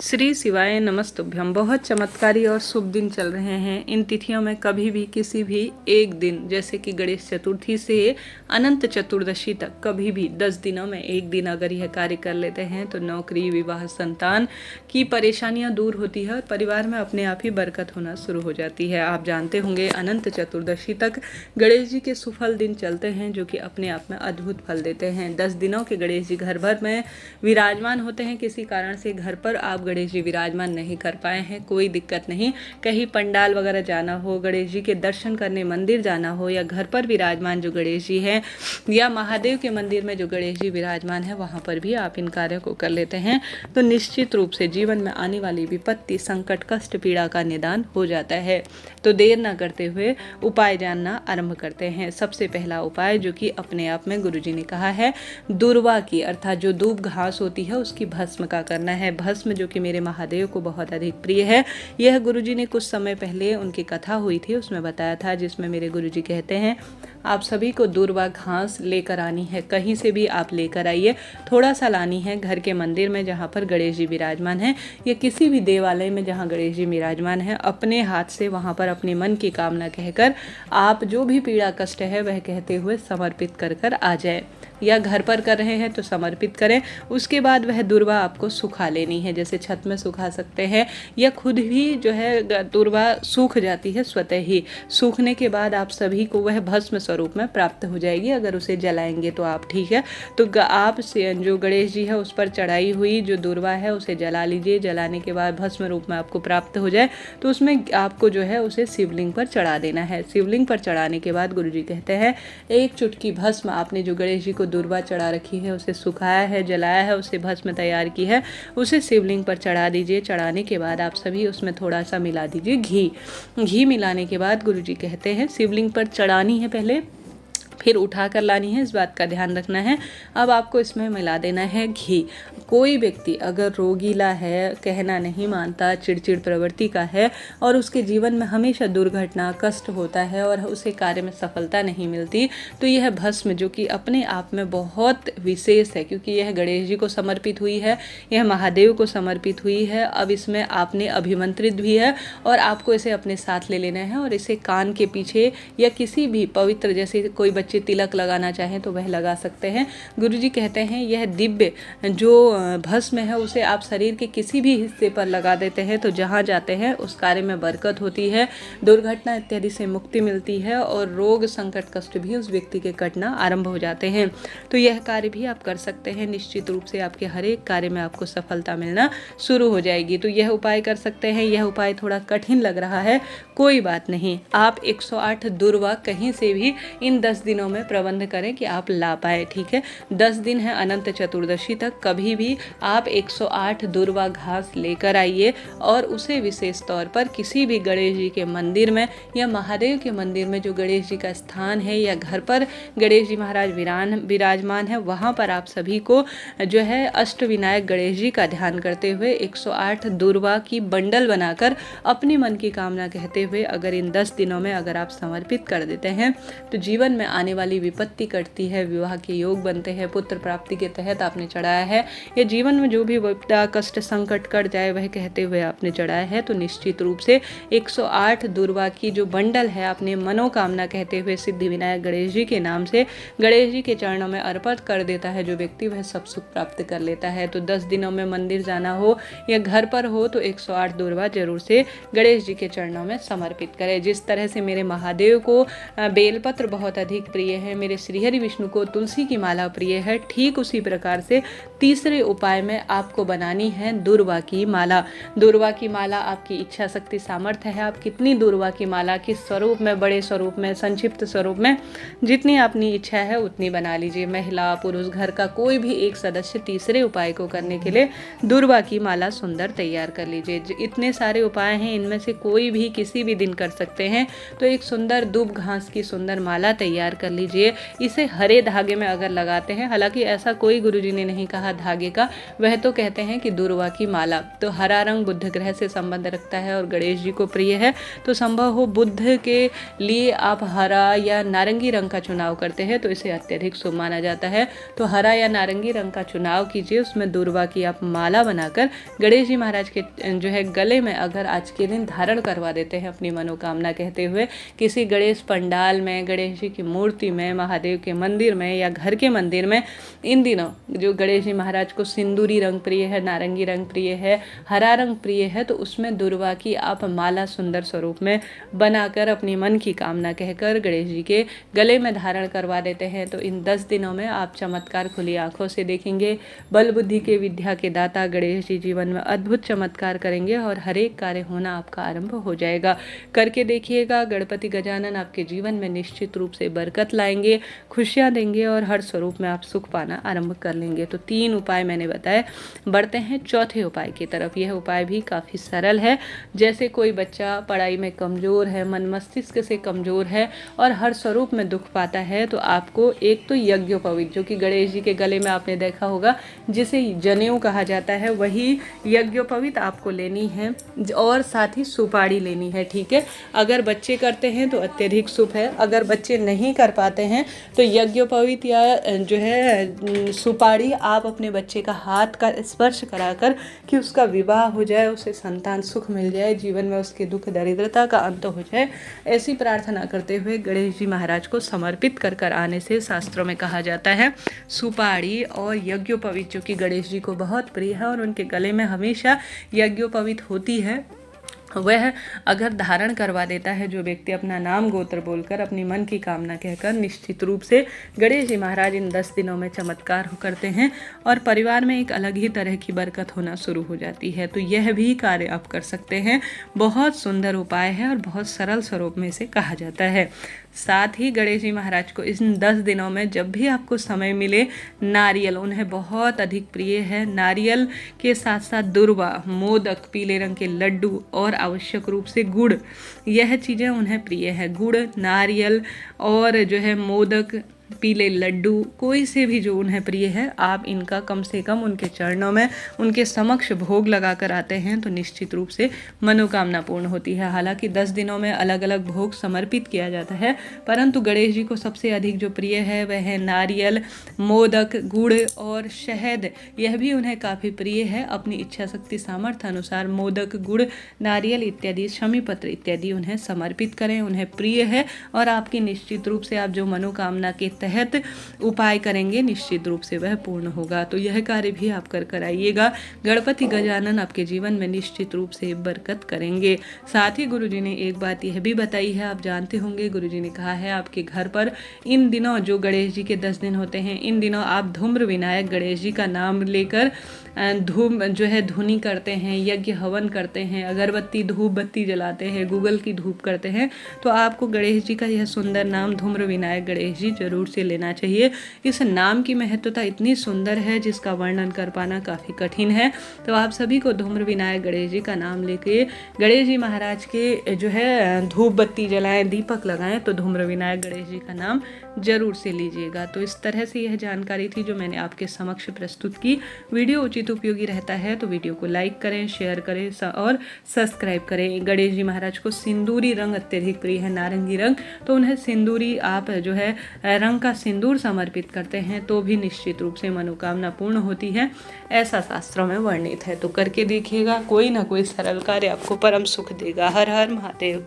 श्री शिवाय नमस्तुभ्यम। बहुत चमत्कारी और शुभ दिन चल रहे हैं। इन तिथियों में कभी भी किसी भी एक दिन, जैसे कि गणेश चतुर्थी से अनंत चतुर्दशी तक, कभी भी 10 दिनों में एक दिन अगर यह कार्य कर लेते हैं तो नौकरी, विवाह, संतान की परेशानियां दूर होती है और परिवार में अपने आप ही बरकत होना शुरू हो जाती है। आप जानते होंगे अनंत चतुर्दशी तक गणेश जी के सुफल दिन चलते हैं, जो कि अपने आप में अद्भुत फल देते हैं। 10 दिनों के गणेश जी घर भर में विराजमान होते हैं। किसी कारण से घर पर आप गणेश जी विराजमान नहीं कर पाए हैं, कोई दिक्कत नहीं। कहीं पंडाल वगैरह जाना हो, गणेश जी के दर्शन करने मंदिर जाना हो, या घर पर विराजमान जो गणेश जी हैं, या महादेव के मंदिर में जो गणेश जी विराजमान है, वहाँ पर भी आप इन कार्यों को कर लेते हैं तो निश्चित रूप से जीवन में आने वाली विपत्ति, संकट, कष्ट, पीड़ा का निदान हो जाता है। तो देर ना करते हुए उपाय जानना आरंभ करते हैं। सबसे पहला उपाय, जो कि अपने आप में गुरुजी ने कहा है, दूर्वा की, अर्थात जो दूब घास होती है उसकी भस्म का करना है। भस्म जो कि मेरे महादेव को बहुत अधिक प्रिय है। यह गुरुजी ने कुछ समय पहले उनकी कथा हुई थी उसमें बताया था, जिसमें मेरे गुरुजी कहते हैं आप सभी को दूर्वा घास लेकर आनी है। कहीं से भी आप लेकर आइए, थोड़ा सा लानी है। घर के मंदिर में जहाँ पर गणेश जी विराजमान हैं, या किसी भी देवालय में जहाँ गणेश जी विराजमान हैं, अपने हाथ से वहाँ पर अपने मन की कामना कहकर आप जो भी पीड़ा कष्ट है वह कहते हुए समर्पित कर कर आ जाए। या घर पर कर रहे हैं तो समर्पित करें। उसके बाद वह दूर्वा आपको सुखा लेनी है, जैसे छत में सुखा सकते हैं, या खुद भी जो है दूर्वा सूख जाती है स्वतः ही। सूखने के बाद आप सभी को वह भस्म स्वरूप में प्राप्त हो जाएगी। अगर उसे जलाएंगे तो आप ठीक है, तो आप जो गणेश जी है उस पर चढ़ाई हुई जो दूर्वा है उसे जला लीजिए। जलाने के बाद भस्म रूप में आपको प्राप्त हो जाए तो उसमें आपको जो है उसे शिवलिंग पर चढ़ा देना है। शिवलिंग पर चढ़ाने के बाद गुरुजी कहते हैं एक चुटकी भस्म, आपने जो गणेश जी को दूर्वा चढ़ा रखी है उसे सुखाया है, जलाया है, उसे भस्म तैयार की है, उसे शिवलिंग पर चढ़ा दीजिए। चढ़ाने के बाद आप सभी उसमें थोड़ा सा मिला दीजिए घी। घी मिलाने के बाद गुरुजी कहते हैं शिवलिंग पर चढ़ानी है पहले, फिर उठा कर लानी है, इस बात का ध्यान रखना है। अब आपको इसमें मिला देना है घी। कोई व्यक्ति अगर रोगीला है, कहना नहीं मानता, चिड़चिड़ प्रवृत्ति का है और उसके जीवन में हमेशा दुर्घटना, कष्ट होता है और उसे कार्य में सफलता नहीं मिलती, तो यह भस्म जो कि अपने आप में बहुत विशेष है, क्योंकि यह गणेश जी को समर्पित हुई है, यह महादेव को समर्पित हुई है। अब इसमें आपने अभिमंत्रित भी है और आपको इसे अपने साथ ले लेना है और इसे कान के पीछे या किसी भी पवित्र, जैसे कोई बच्चे तिलक लगाना चाहें तो वह लगा सकते हैं। गुरुजी कहते हैं यह दिव्य जो भस्म है उसे आप शरीर के किसी भी हिस्से पर लगा देते हैं तो जहाँ जाते हैं उस कार्य में बरकत होती है, दुर्घटना इत्यादि से मुक्ति मिलती है और रोग, संकट, कष्ट भी उस व्यक्ति के कटना आरंभ हो जाते हैं। तो यह कार्य भी आप कर सकते हैं। निश्चित रूप से आपके हर एक कार्य में आपको सफलता मिलना शुरू हो जाएगी। तो यह उपाय कर सकते हैं। यह उपाय थोड़ा कठिन लग रहा है, कोई बात नहीं। आप 108 दूर्वा कहीं से भी इन 10 दिनों में प्रबंध करें कि आप ला पाए, ठीक है। 10 दिन है अनंत चतुर्दशी तक, कभी भी आप 108 दूर्वा घास लेकर आइए और उसे विशेष तौर पर किसी भी गणेश जी के मंदिर में या महादेव के मंदिर में जो गणेश जी का स्थान है, या घर पर गणेश जी महाराज विराजमान है, वहाँ पर आप सभी को जो है अष्टविनायक गणेश जी का ध्यान करते हुए 108 दूर्वा की बंडल बनाकर अपनी मन की कामना कहते हुए अगर इन 10 दिनों में अगर आप समर्पित कर देते हैं तो जीवन में आने वाली विपत्ति कटती है, विवाह के योग बनते हैं, पुत्र प्राप्ति के तहत आपने चढ़ाया है, या जीवन में जो भी विपदा, कष्ट, संकट कट जाए वह कहते हुए आपने चढ़ाया है, तो निश्चित रूप से 108 दूर्वा की जो बंडल है आपने मनोकामना कहते हुए सिद्धि विनायक गणेश जी के नाम से गणेश जी के चरणों में अर्पित कर देता है जो व्यक्ति, वह सब सुख प्राप्त कर लेता है। तो 10 दिनों में मंदिर जाना हो या घर पर हो तो 108 दूर्वा जरूर से गणेश जी के चरणों में समर्पित करें। जिस तरह से मेरे महादेव को बेलपत्र बहुत अधिक प्रिय है, मेरे श्रीहरि विष्णु को तुलसी की माला प्रिय है, ठीक उसी प्रकार से तीसरे उपाय में आपको बनानी है दूर्वा की माला। दूर्वा की माला आपकी इच्छा शक्ति सामर्थ्य है, आप कितनी दूर्वा की माला, किस स्वरूप में, बड़े स्वरूप में, संक्षिप्त स्वरूप में, जितनी अपनी इच्छा है उतनी बना लीजिए। महिला, पुरुष, घर का कोई भी एक सदस्य तीसरे उपाय को करने के लिए दूर्वा की माला सुंदर तैयार कर लीजिए। इतने सारे उपाय हैं, इनमें से कोई भी किसी भी दिन कर सकते हैं। तो एक सुंदर दूब घास की सुंदर माला तैयार कर लीजिए। इसे हरे धागे में अगर लगाते हैं, हालांकि ऐसा कोई गुरुजी ने नहीं कहा धागे का, वह तो कहते हैं कि दूर्वा की माला। तो हरा रंग बुध ग्रह से संबंध रखता है और गणेश जी को प्रिय है, तो संभव हो बुध के लिए आप हरा या नारंगी रंग का चुनाव करते हैं तो इसे अत्यधिक शुभ माना जाता है। तो हरा या नारंगी रंग का चुनाव कीजिए, उसमें दूर्वा की आप माला बनाकर गणेश जी महाराज के जो है गले में अगर आज के दिन धारण करवा देते हैं अपनी मनोकामना कहते हुए, किसी गणेश पंडाल में, गणेश जी की मूर्ति में, महादेव के मंदिर में या घर के मंदिर में, इन दिनों जो गणेश जी महाराज को सिंदूरी रंग प्रिय है, नारंगी रंग प्रिय है, हरा रंग प्रिय है, तो उसमें दूर्वा की आप माला सुंदर स्वरूप में बनाकर अपनी मन की कामना कहकर गणेश जी के गले में धारण करवा देते हैं तो इन 10 दिनों में आप चमत्कार खुली आंखों से देखेंगे। बल बुद्धि के विद्या के दाता गणेश जी जीवन में अद्भुत चमत्कार करेंगे और हर एक कार्य होना आपका आरंभ हो जाएगा। करके देखिएगा, गणपति गजानन आपके जीवन में निश्चित रूप से बरकत लाएंगे, खुशियाँ देंगे और हर स्वरूप में आप सुख पाना आरंभ कर लेंगे। तो 3 उपाय मैंने बताए, बढ़ते हैं चौथे उपाय की तरफ। यह उपाय भी काफ़ी सरल है। जैसे कोई बच्चा पढ़ाई में कमज़ोर है, मन मस्तिष्क से कमज़ोर है और हर स्वरूप में दुख पाता है, तो आपको एक तो यज्ञोपवीत, जो कि गणेश जी के गले में आपने देखा होगा जिसे जनेऊ कहा जाता है, वही यज्ञोपवीत आपको लेनी है और साथ ही सुपारी लेनी है। ठीक है, अगर बच्चे करते हैं तो अत्यधिक शुभ है, अगर बच्चे नहीं कर पाते हैं तो यज्ञोपवीत या जो है सुपारी आप अपने बच्चे का हाथ का स्पर्श कराकर कि उसका विवाह हो जाए, उसे संतान सुख मिल जाए, जीवन में उसके दुख दरिद्रता का अंत हो जाए, ऐसी प्रार्थना करते हुए गणेश जी महाराज को समर्पित कर आने से शास्त्रों में कहा जाता है सुपारी और यज्ञोपवीत, जो कि गणेश जी को बहुत प्रिय है और उनके गले में हमेशा यज्ञोपवीत होती है, वह अगर धारण करवा देता है जो व्यक्ति अपना नाम गोत्र बोलकर अपनी मन की कामना कहकर, निश्चित रूप से गणेश जी महाराज इन 10 दिनों में चमत्कार करते हैं और परिवार में एक अलग ही तरह की बरकत होना शुरू हो जाती है। तो यह भी कार्य आप कर सकते हैं। बहुत सुंदर उपाय है और बहुत सरल स्वरूप में इसे कहा जाता है। साथ ही गणेश जी महाराज को इन 10 दिनों में जब भी आपको समय मिले, नारियल उन्हें बहुत अधिक प्रिय है। नारियल के साथ साथ दूर्वा, मोदक, पीले रंग के लड्डू और आवश्यक रूप से गुड़, यह चीज़ें उन्हें प्रिय है। गुड़, नारियल और जो है मोदक, पीले लड्डू, कोई से भी जो उन्हें प्रिय है, आप इनका कम से कम उनके चरणों में, उनके समक्ष भोग लगा कर आते हैं तो निश्चित रूप से मनोकामना पूर्ण होती है। हालांकि 10 दिनों में अलग अलग भोग समर्पित किया जाता है, परंतु गणेश जी को सबसे अधिक जो प्रिय है वह है नारियल, मोदक, गुड़ और शहद, यह भी उन्हें काफ़ी प्रिय है। अपनी इच्छा शक्ति सामर्थ्य अनुसार मोदक, गुड़, नारियल इत्यादि, शमी पत्र इत्यादि उन्हें समर्पित करें, उन्हें प्रिय है और आपकी निश्चित रूप से आप जो मनोकामना के तहत उपाय करेंगे निश्चित रूप से वह पूर्ण होगा। तो यह कार्य भी आप कर आइएगा। गणपति गजानन आपके जीवन में निश्चित रूप से बरकत करेंगे। साथ ही गुरुजी ने एक बात यह भी बताई है, आप जानते होंगे, गुरुजी ने कहा है आपके घर पर इन दिनों जो गणेश जी के 10 दिन होते हैं, इन दिनों आप धूम्र विनायक गणेश जी का नाम लेकर धूम जो है धुनी करते हैं, यज्ञ हवन करते हैं, अगरबत्ती धूप बत्ती जलाते हैं, गूगल की धूप करते हैं, तो आपको गणेश जी का यह सुंदर नाम धूम्र विनायक गणेश जी जरूर से लेना चाहिए। इस नाम की महत्वता इतनी सुंदर है जिसका वर्णन कर पाना काफ़ी कठिन है। तो आप सभी को धूम्र विनायक गणेश जी का नाम लेके गणेश जी महाराज के जो है धूप बत्ती जलाएं, दीपक लगाएं, तो धूम्र विनायक गणेश जी का नाम जरूर से लीजिएगा। तो इस तरह से यह जानकारी थी जो मैंने आपके समक्ष प्रस्तुत की। वीडियो उचित उपयोगी रहता है तो वीडियो को लाइक करें, शेयर करें और सब्सक्राइब करें। गणेश जी महाराज को सिंदूरी रंग अत्यधिक प्रिय है, नारंगी रंग, तो उन्हें सिंदूरी आप जो है रंग का सिंदूर समर्पित करते हैं तो भी निश्चित रूप से मनोकामना पूर्ण होती है, ऐसा शास्त्रों में वर्णित है। तो करके देखिएगा, कोई ना कोई सरल कार्य आपको परम सुख देगा। हर हर महादेव।